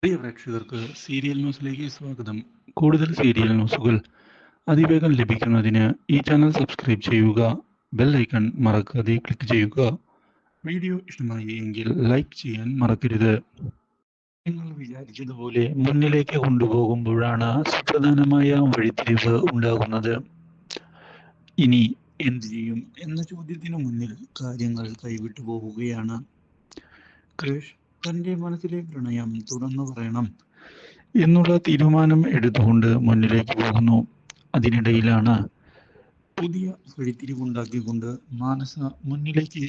പ്രിയ പ്രേക്ഷകർക്ക് സീരിയൽ ന്യൂസിലേക്ക് സ്വാഗതം. കൂടുതൽ സീരിയൽ ന്യൂസുകൾ അതിവേഗം ലഭിക്കുന്നതിന് ഈ ചാനൽ സബ്സ്ക്രൈബ് ചെയ്യുക. ബെൽ ഐക്കൺ മറക്കാതെ ക്ലിക്ക് ചെയ്യുക. വീഡിയോ ഇഷ്ടമായി എങ്കിൽ ലൈക്ക് ചെയ്യാൻ മറക്കരുത്. നിങ്ങൾ വിചാരിച്ചതുപോലെ മുന്നിലേക്ക് കൊണ്ടുപോകുമ്പോഴാണ് സുപ്രധാനമായ വഴിത്തിരിവ് ഉണ്ടാകുന്നത്. ഇനി എന്തു ചെയ്യും എന്ന ചോദ്യത്തിന് മുന്നിൽ കാര്യങ്ങൾ കൈവിട്ടു പോവുകയാണ്. ക്രിഷ് തൻ്റെ മനസ്സിലെ പ്രണയം തുറന്നു പറയണം എന്നുള്ള തീരുമാനം എടുത്തുകൊണ്ട് മുന്നിലേക്ക് പോകുന്നു. അതിനിടയിലാണ് പുതിയ വഴിത്തിരിവുണ്ടാക്കിക്കൊണ്ട് മാനസ മുന്നിലേക്ക്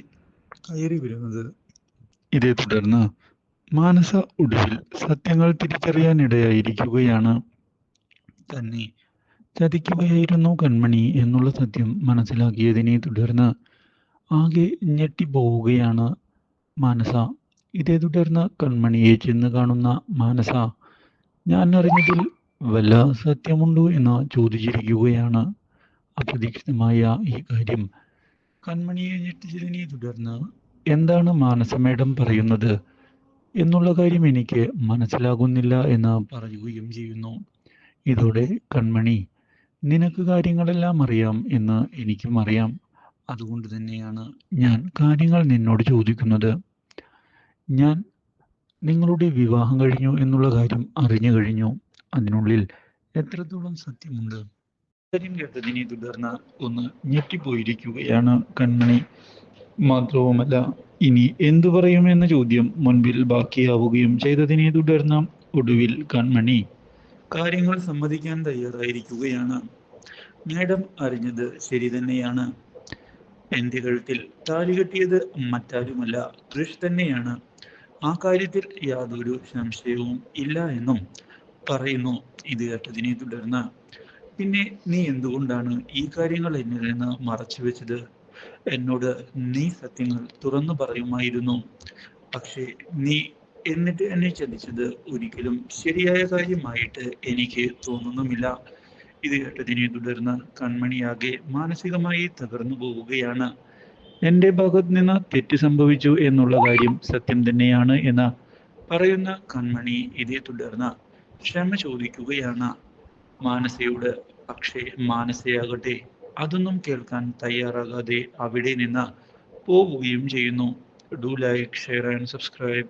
കയറി വരുന്നത്. ഇതേ തുടർന്ന് മാനസ ഒടുവിൽ സത്യങ്ങൾ തിരിച്ചറിയാനിടയായിരിക്കുകയാണ്. തന്നെ ചതിക്കുകയായിരുന്നു കൺമണി എന്നുള്ള സത്യം മനസ്സിലാക്കിയതിനെ തുടർന്ന് ആകെ ഞെട്ടിപ്പോവുകയാണ് മാനസ. ഇതേ തുടർന്ന് കൺമണിയെ ചെന്ന് കാണുന്ന മാനസ ഞാൻ അറിഞ്ഞതിൽ വല്ല സത്യമുണ്ടോ എന്ന് ചോദിച്ചിരിക്കുകയാണ്. അപ്രതീക്ഷിതമായ ഈ കാര്യം കൺമണിയെ ഞെട്ടിച്ചതിനെ തുടർന്ന് എന്താണ് മാനസ മേഡം പറയുന്നത് എന്നുള്ള കാര്യം എനിക്ക് മനസ്സിലാകുന്നില്ല എന്ന് പറയുകയും ചെയ്യുന്നു. ഇതോടെ കൺമണി നിനക്ക് കാര്യങ്ങളെല്ലാം അറിയാം എന്ന് എനിക്കും അറിയാം. അതുകൊണ്ട് തന്നെയാണ് ഞാൻ കാര്യങ്ങൾ നിന്നോട് ചോദിക്കുന്നത്. ഞാൻ നിങ്ങളുടെ വിവാഹം കഴിഞ്ഞു എന്നുള്ള കാര്യം അറിഞ്ഞു കഴിഞ്ഞു. അതിനുള്ളിൽ എത്രത്തോളം സത്യമുണ്ട്? കാര്യം കേട്ടതിനെ തുടർന്ന് ഒന്ന് ഞെട്ടിപ്പോയിരിക്കുകയാണ് കൺമണി. മാത്രവുമല്ല ഇനി എന്തു പറയുമെന്ന ചോദ്യം മുൻപിൽ ബാക്കിയാവുകയും ചെയ്തതിനെ തുടർന്ന് ഒടുവിൽ കൺമണി കാര്യങ്ങൾ സമ്മതിക്കാൻ തയ്യാറായിരിക്കുകയാണ്. മേഡം അറിഞ്ഞത് ശരി തന്നെയാണ്. എൻ്റെ കഴുത്തിൽ താലി കെട്ടിയത് മറ്റാരുമല്ല, കൃഷ് തന്നെയാണ്. ആ കാര്യത്തിൽ യാതൊരു സംശയവും ഇല്ല എന്നും പറയുന്നു. ഇത് കേട്ടതിനെ തുടർന്ന് പിന്നെ നീ എന്തുകൊണ്ടാണ് ഈ കാര്യങ്ങൾ എന്നിൽ നിന്ന് മറച്ചു വെച്ചത്? എന്നോട് നീ സത്യങ്ങൾ തുറന്നു പറയുമായിരുന്നു. പക്ഷേ നീ എന്നിട്ട് എന്നെ ചതിച്ചത് ഒരിക്കലും ശരിയായ കാര്യമായിട്ട് എനിക്ക് തോന്നുന്നുമില്ല. ഇത് കേട്ടതിനെ തുടർന്ന് കൺമണിയാകെ മാനസികമായി തകർന്നു പോവുകയാണ്. എൻ്റെ ഭാഗത്ത് നിന്ന് തെറ്റ് സംഭവിച്ചു എന്നുള്ള കാര്യം സത്യം തന്നെയാണ് എന്ന് പറയുന്ന കൺമണി ഇതേ തുടർന്ന് ക്ഷമ ചോദിക്കുകയാണ് മാനസയോട്. പക്ഷേ മാനസയാകട്ടെ അതൊന്നും കേൾക്കാൻ തയ്യാറാകാതെ അവിടെ നിന്ന് പോവുകയും ചെയ്യുന്നു. Do like, share and subscribe.